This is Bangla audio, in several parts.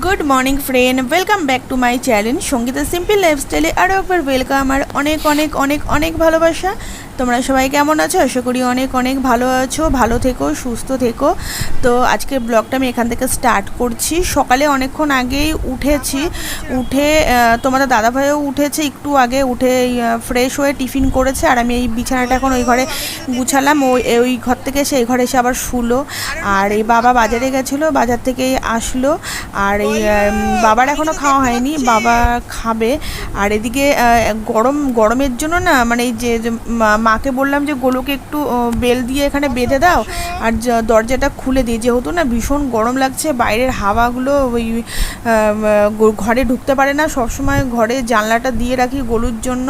Good morning friend, welcome back to my channel Sangeeta simple লাইফস্টাইলে আরও একবার ওয়েলকাম। আর অনেক অনেক অনেক অনেক ভালোবাসা। তোমরা সবাই কেমন আছো? আশা করি অনেক অনেক ভালো আছো, ভালো থেকো, সুস্থ থেকো। তো আজকের ব্লগটা আমি এখান থেকে স্টার্ট করছি। সকালে অনেকক্ষণ আগেই উঠেছি, উঠে তোমাদের দাদাভাইও উঠেছে একটু আগে, উঠে ফ্রেশ হয়ে টিফিন করেছে। আর আমি এই বিছানাটা এখন ওই ঘরে গুছালাম, ওই ঘর থেকে এসে এই ঘরে এসে আবার শুলো। আর এই বাবা বাজারে গেছিলো, বাজার থেকেই আসলো। আর এই বাবার এখনও খাওয়া হয়নি, বাবা খাবে। আর এদিকে গরমের জন্য না, মানে এই যে মাকে বললাম যে গোলুকে একটু বেল দিয়ে এখানে বেঁধে দাও আর দরজাটা খুলে দিই, যেহেতু না ভীষণ গরম লাগছে, বাইরের হাওয়াগুলো ওই ঘরে ঢুকতে পারে না, সবসময় ঘরে জানলাটা দিয়ে রাখি গোলুর জন্য।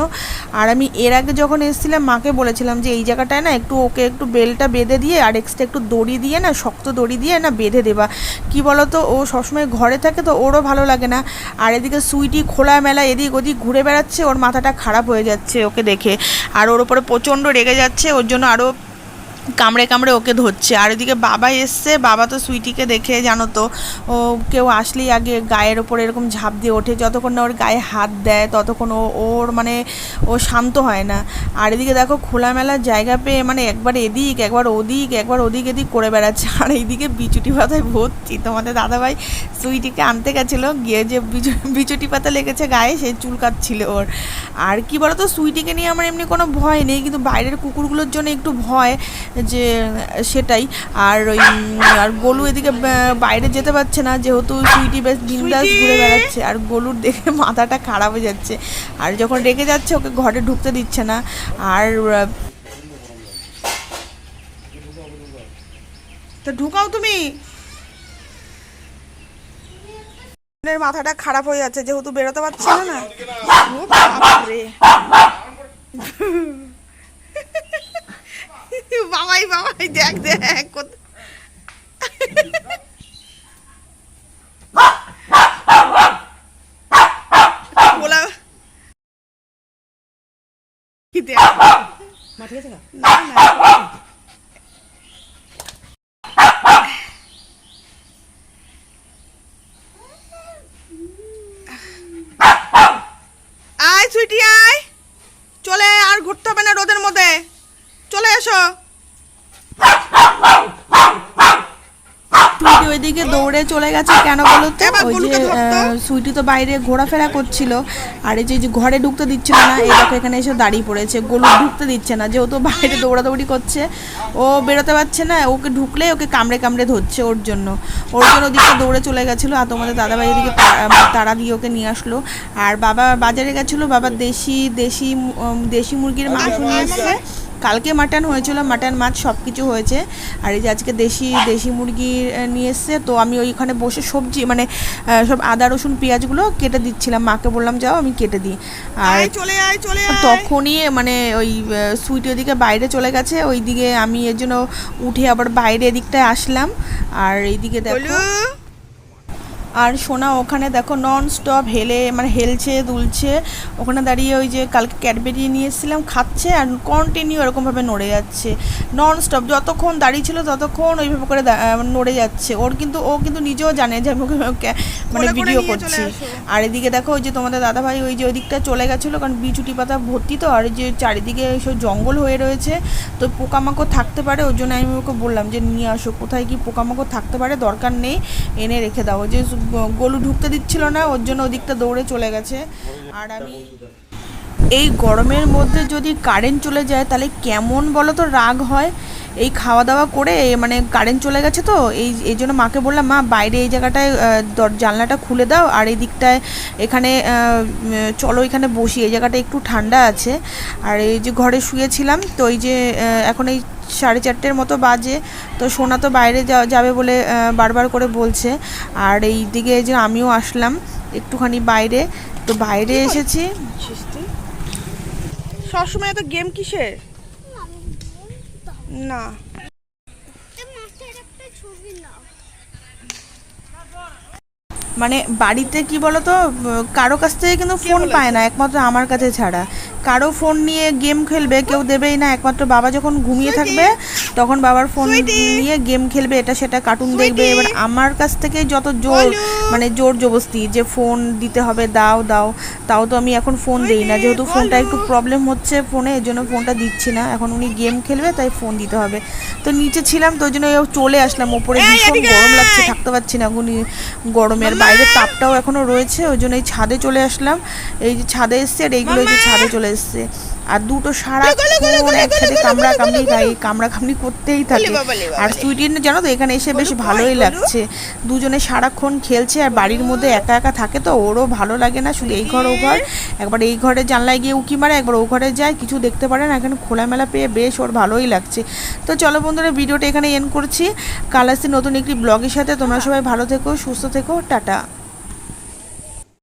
আর আমি এর আগে যখন এসেছিলাম মাকে বলেছিলাম যে এই জায়গাটায় না ওকে একটু বেলটা বেঁধে দিয়ে আর এক্সট্রা একটু দড়ি দিয়ে না, শক্ত দড়ি দিয়ে না বেঁধে দেবা। কি বলো তো, ও সবসময় ঘরে থাকে তো ওরও ভালো লাগে না। আর এদিকে সুইটি খোলামেলা এদিক ওদিক ঘুরে বেড়াচ্ছে, ওর মাথাটা খারাপ হয়ে যাচ্ছে ওকে দেখে। আর ওর ওপরে প্রচণ্ড রেগে যাচ্ছে, ওর জন্য আরও কামড়ে কামড়ে ওকে ধরছে। আর এদিকে বাবা এসছে, বাবা তো সুইটিকে দেখে জানো তো, ও কেউ আসলেই আগে গায়ের ওপরে এরকম ঝাঁপ দিয়ে ওঠে, যতক্ষণ না ওর গায়ে হাত দেয় ততক্ষণ ওর মানে ও শান্ত হয় না। আর এদিকে দেখো খোলামেলা জায়গা পেয়ে মানে একবার এদিক একবার ওদিক একবার ওদিক এদিক করে বেড়াচ্ছে। আর এইদিকে বিচুটি পাতায় ভর্তি। তোমাদের দাদাভাই সুইটিকে আনতে গেছিলো, গিয়ে যে বিচুটি পাতা লেগেছে গায়ে, সেই চুল কাটছিল ওর। আর কি বলো তো, সুইটিকে নিয়ে আমার এমনি কোনো ভয় নেই, কিন্তু বাইরের কুকুরগুলোর জন্য একটু ভয় যে, সেটাই। আর ওই আর গোলু এদিকে বাইরে যেতে পারছে না, যেহেতু সুইটি বেশ বিন্দাস ঘুরে বেড়াচ্ছে। আর গোলুর দেখে মাথাটা খারাপ হয়ে যাচ্ছে, আর যখন রেগে যাচ্ছে ওকে ঘরে ঢুকতে দিচ্ছে না। আর তো ঢুকাও তুমি, মাথাটা খারাপ হয়ে যাচ্ছে যেহেতু বেরোতে পারছে না। বাবাই বাবাই দেখ দেখ বলা আয় সুইটি আয়, চলে আর ঘুরতে হবে না রোদের মধ্যে, চলে এসো। সুইটি ওইদিকে দৌড়ে চলে গেছে, কেন বলো তো, ওই যে সুইটি তো বাইরে ঘোরাফেরা করছিল, আর এই যে ঘরে ঢুকতে দিচ্ছিল না, এই দেখো এখানে এসে দাঁড়িয়ে পড়েছে। গোলু ঢুকতে দিচ্ছে না, যেহেতু বাইরে দৌড়াদৌড়ি করছে, ও বেরোতে পারছে না, ওকে ঢুকলে ওকে কামড়ে কামড়ে ধরছে, ওর জন্য ওদিকে দৌড়ে চলে গেছিলো। আর তোমাদের দাদাভাই এদিকে তাড়া দিয়ে ওকে নিয়ে আসলো। আর বাবা বাজারে গেছিলো, বাবা দেশি মুরগির মাংস নিয়ে এসছে। কালকে মাটন হয়েছিল, মাটন মাছ সব কিছু হয়েছে। আর এই যে আজকে দেশি মুরগি নিয়ে এসছে। তো আমি ওইখানে বসে সবজি মানে সব আদা রসুন পেঁয়াজগুলো কেটে দিচ্ছিলাম, মাকে বললাম যাও আমি কেটে দিই। আর তখনই মানে ওই সুইটি ওদিকে বাইরে চলে গেছে, ওইদিকে আমি এর জন্য উঠে আবার বাইরে এদিকটায় আসলাম। আর এইদিকে দেখো, আর সোনা ওখানে দেখো নন স্টপ হেলছে দুলছে, ওখানে দাঁড়িয়ে ওই যে কালকে ক্যাডবেরি নিয়ে এসেছিলাম খাচ্ছে, আর কন্টিনিউ এরকমভাবে নড়ে যাচ্ছে নন স্টপ। যতক্ষণ দাঁড়িয়ে ছিল ততক্ষণ ওইভাবে করে নড়ে যাচ্ছে। ও কিন্তু নিজেও জানে যে আমি মানে ভিডিও করছি। আর এদিকে দেখো ওই যে তোমাদের দাদাভাই ওই যে ওই দিকটা চলে গেছিলো, কারণ বিচুটি পাতা ভর্তি তো, আর যে চারিদিকে সব জঙ্গল হয়ে রয়েছে, তো পোকামাকড় থাকতে পারে, ওর জন্য আমি ওকে বললাম যে নিয়ে আসো, কোথায় কি পোকামাকড় থাকতে পারে, দরকার নেই, এনে রেখে দাও। যে গোলু ঢুকতে দিচ্ছিল না, ওর জন্য ওদিকটা দৌড়ে চলে গেছে। আর আমি এই গরমের মধ্যে যদি কারেন্ট চলে যায় তাহলে কেমন বলো তো রাগ হয়। এই খাওয়া দাওয়া করে মানে কারেন্ট চলে গেছে, তো এই জন্য মাকে বললাম মা বাইরে এই জায়গাটায় জানলাটা খুলে দাও, আর এই দিকটায় এখানে চলো এখানে বসি, এই জায়গাটা একটু ঠান্ডা আছে। আর এই যে ঘরে শুয়েছিলাম, তো এই যে এখন এই 4:30 মতো বাজে, তো সোনা তো বাইরে যাবে বলে বারবার করে বলছে। আর এই দিকে যে আমিও আসলাম একটুখানি বাইরে, তো বাইরে এসেছি। সবসময় এত গেম কিসের না, মানে বাড়িতে কি বলতো, কারো কাছ থেকে কিন্তু ফোন পায় না, একমাত্র আমার কাছে ছাড়া। কারো ফোন নিয়ে গেম খেলবে কেউ দেবেই না, একমাত্র বাবা যখন ঘুমিয়ে থাকবে তখন বাবার ফোন নিয়ে গেম খেলবে, এটা সেটা কার্টুন দেখবে। এবার আমার কাছ থেকে যত জোর মানে জোর জবস্তি যে ফোন দিতে হবে, দাও দাও, তাও তো আমি এখন ফোন দিই না, যেহেতু ফোনটা একটু প্রবলেম হচ্ছে ফোনে, এর জন্য ফোনটা দিচ্ছি না। এখন উনি গেম খেলবে তাই ফোন দিতে হবে। তো নিচে ছিলাম তো ওই জন্য চলে আসলাম ওপরে, ভীষণ গরম লাগছে, থাকতে পারছি না এখন গরমের। বাইরে তাপটাও এখনও রয়েছে, ওই জন্য এই ছাদে চলে আসলাম। এই যে ছাদে এসছে আর এইগুলো এই যে ছাদে চলে এসছে। আর দুটো সারাক্ষণ একসাথে কামড়াকামড়ি করতেই থাকে। আর সুইটি জানো তো এখানে এসে বেশ ভালোই লাগছে, দুজনে সারাক্ষণ খেলছে। আর বাড়ির মধ্যে একা একা থাকে তো ওরও ভালো লাগে না, শুধু এই ঘর ও ঘর, একবার এই ঘরে জানলায় গিয়ে উকি মারে, একবার ও ঘরে যায়, কিছু দেখতে পারে না। এখানে খোলামেলা পেয়ে বেশ ওর ভালোই লাগছে। তো চলো বন্ধুরা, ভিডিওটা এখানে এন্ড করছি। কাল আসছি নতুন একটি ব্লগের সাথে। তোমরা সবাই ভালো থেকো, সুস্থ থেকো, টাটা।